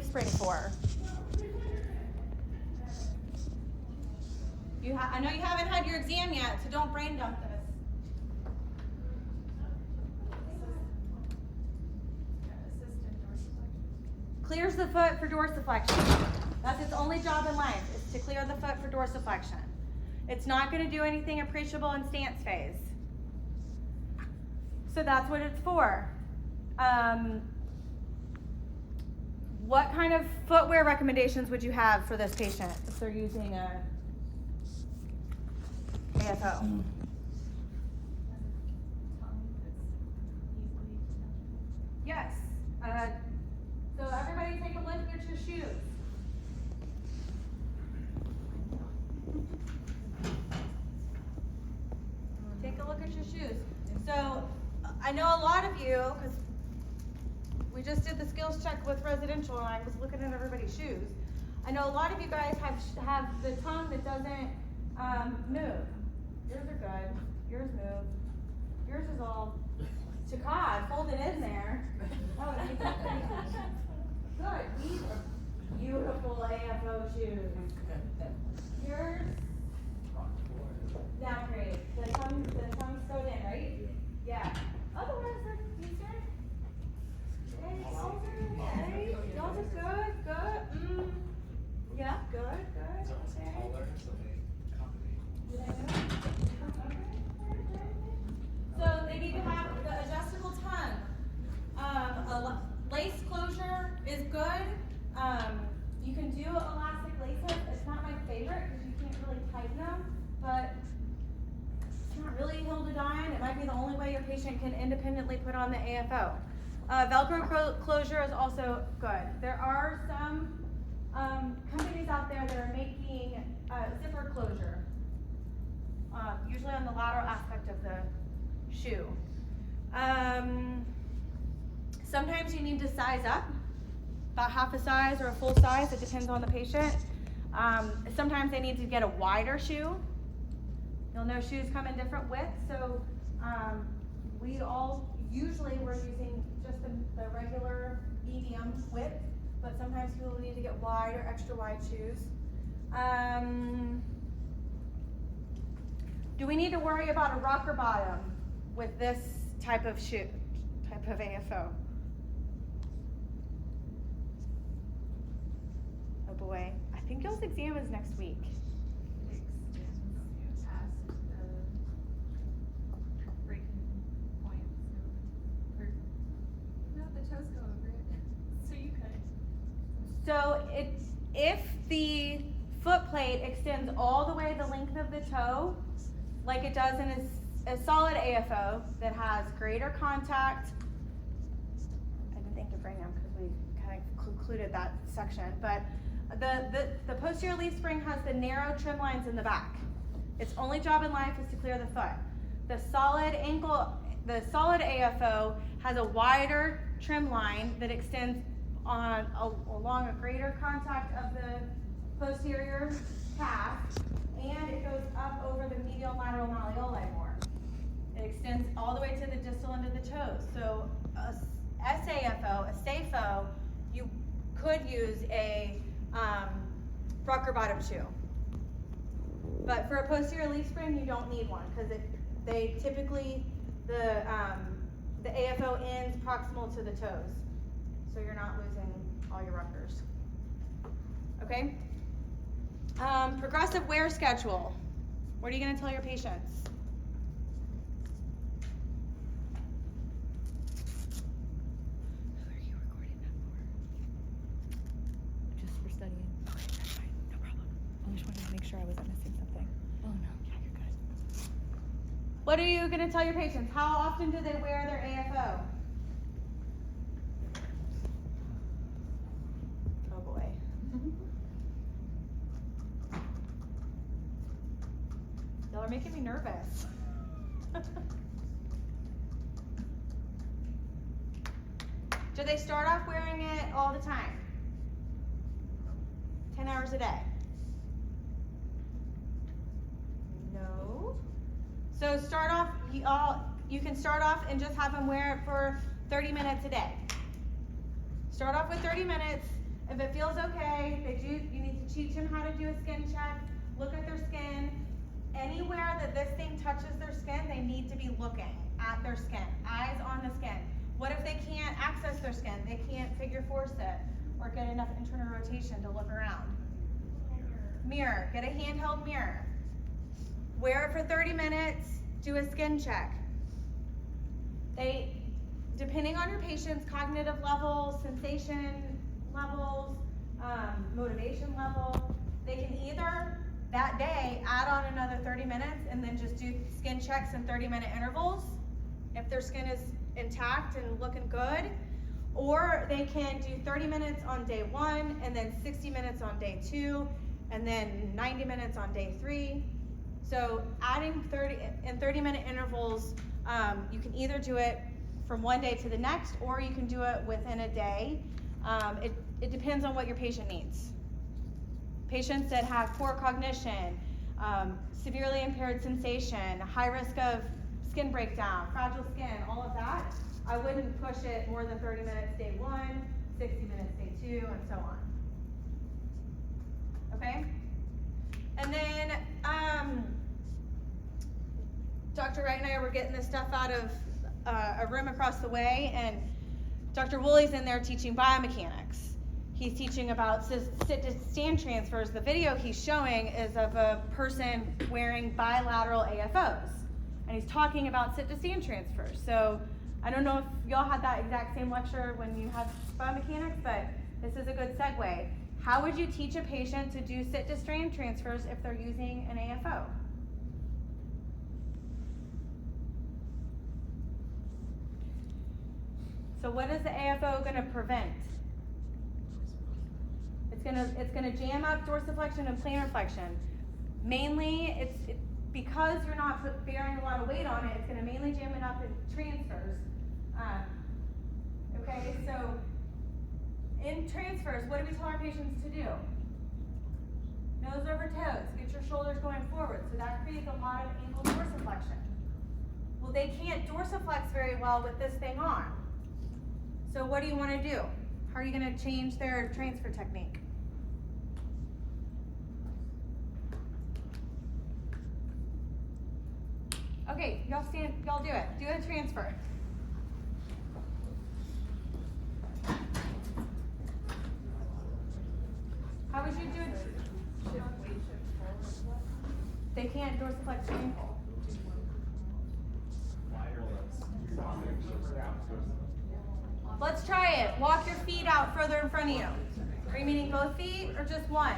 spring for? I know you haven't had your exam yet, so don't brain dump this. Clears the foot for dorsiflexion. That's its only job in life, is to clear the foot for dorsiflexion. It's not going to do anything appreciable in stance phase. So that's what it's for. What kind of footwear recommendations would you have for this patient if they're using a AFO? Yes. So everybody take a look at your shoes. Take a look at your shoes. So I know a lot of you, because we just did the skills check with residential and I was looking at everybody's shoes. I know a lot of you guys have the tongue that doesn't move. Yours are good. Yours move. Yours is all chicad, folded in there. Oh, good. These are beautiful AFO shoes. Yours, not great. The tongue's sewed in, right? Yeah. Otherwise, they're decent. Okay, okay. Y'all are good, good. Yeah, good, good. Okay. So they need to have the adjustable tongue. A lace closure is good. You can do elastic laces. It's not my favorite because you can't really tighten them, but it's not really hill to die on. It might be the only way your patient can independently put on the AFO. Velcro closure is also good. There are some companies out there that are making zipper closure, usually on the lateral aspect of the shoe. Sometimes you need to size up, about half a size or a full size. It depends on the patient. Sometimes they need to get a wider shoe. You'll know shoes come in different widths, so we're using just the regular medium width, but sometimes people need to get wide or extra wide shoes. Do we need to worry about a rocker bottom with this type of shoe, type of AFO? Oh boy, I think y'all's exam is next week. So if the foot plate extends all the way the length of the toe, like it does in a solid AFO that has greater contact, I didn't think to bring them because we kind of concluded that section, but the posterior leaf spring has the narrow trim lines in the back. Its only job in life is to clear the foot. The solid AFO has a wider trim line that extends along a greater contact of the posterior calf, and it goes up over the medial lateral malleoli more. It extends all the way to the distal end of the toes. So a SAFO, a SAFO, you could use a rocker bottom shoe. But for a posterior leaf spring, you don't need one because they typically, the AFO ends proximal to the toes. So you're not losing all your ruckers. Okay? Progressive wear schedule. What are you going to tell your patients? Who are you recording that for? Just for studying. Okay, that's fine. No problem. I just wanted to make sure I wasn't missing something. Oh no. Yeah, you're good. What are you going to tell your patients? How often do they wear their AFO? Oh boy. Y'all are making me nervous. Do they start off wearing it all the time? 10 hours a day? No. So start off, you can start off and just have them wear it for 30 minutes a day. Start off with 30 minutes If it feels okay, you need to teach them how to do a skin check, look at their skin. Anywhere that this thing touches their skin, they need to be looking at their skin, eyes on the skin. What if they can't access their skin? They can't figure force it or get enough internal rotation to look around. Mirror, get a handheld mirror. Wear it for 30 minutes, do a skin check. Depending on your patient's cognitive levels, sensation levels, motivation level, they can either that day add on another 30 minutes and then just do skin checks in 30-minute intervals if their skin is intact and looking good, or they can do 30 minutes on day 1 and then 60 minutes on day 2 and then 90 minutes on day 3. So adding 30-minute intervals, you can either do it from one day to the next, or you can do it within a day. It depends on what your patient needs. Patients that have poor cognition, severely impaired sensation, high risk of skin breakdown, fragile skin, all of that, I wouldn't push it more than 30 minutes day 1, 60 minutes day 2, and so on. Okay? And then Dr. Wright and I were getting this stuff out of a room across the way, and Dr. Woolley's in there teaching biomechanics. He's teaching about sit-to-stand transfers. The video he's showing is of a person wearing bilateral AFOs, and he's talking about sit-to-stand transfers. So I don't know if y'all had that exact same lecture when you had biomechanics, but this is a good segue. How would you teach a patient to do sit-to-stand transfers if they're using an AFO? So what is the AFO going to prevent? It's gonna jam up dorsiflexion and plantar flexion. Mainly, it's because you're not bearing a lot of weight on it. It's gonna mainly jam it up in transfers. Okay, so in transfers, what do we tell our patients to do? Nose over toes. Get your shoulders going forward. So that creates a lot of ankle dorsiflexion. Well, they can't dorsiflex very well with this thing on. So what do you want to do? How are you going to change their transfer technique? Okay, y'all stand, y'all do it. Do a transfer. How would you do it? They can't dorsiflex the ankle. Let's try it. Walk your feet out further in front of you. Are you meaning both feet or just one?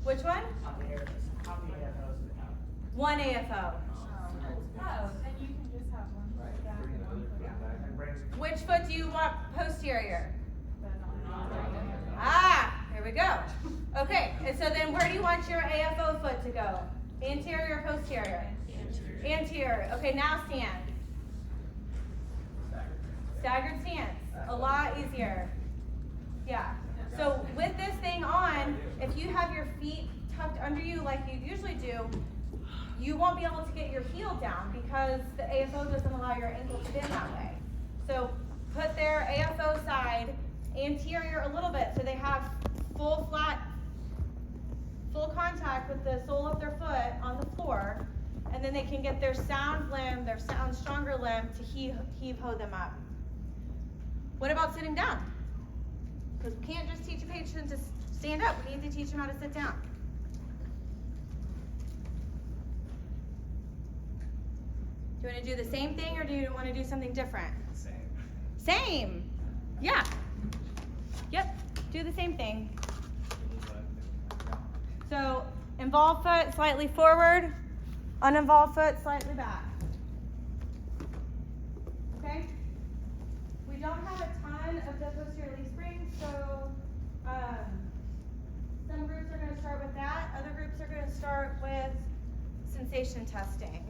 Which one? One AFO. Oh, then you can just have one. Which foot do you want posterior? Ah, here we go. Okay, and so then where do you want your AFO foot to go? Anterior or posterior? Anterior. Okay, now stand. Staggered stance. A lot easier. Yeah. So with this thing on, if you have your feet tucked under you like you usually do, you won't be able to get your heel down because the AFO doesn't allow your ankle to bend that way. So put their AFO side anterior a little bit so they have full contact with the sole of their foot on the floor, and then they can get their sound stronger limb to heave-ho them up. What about sitting down? Because we can't just teach a patient to stand up, we need to teach them how to sit down. Do you want to do the same thing or do you want to do something different? Same. Yeah. Yep. Do the same thing. So involved foot slightly forward, uninvolved foot slightly back. Okay? We don't have a ton of the posterior leaf springs, so some groups are going to start with that. Other groups are going to start with sensation testing.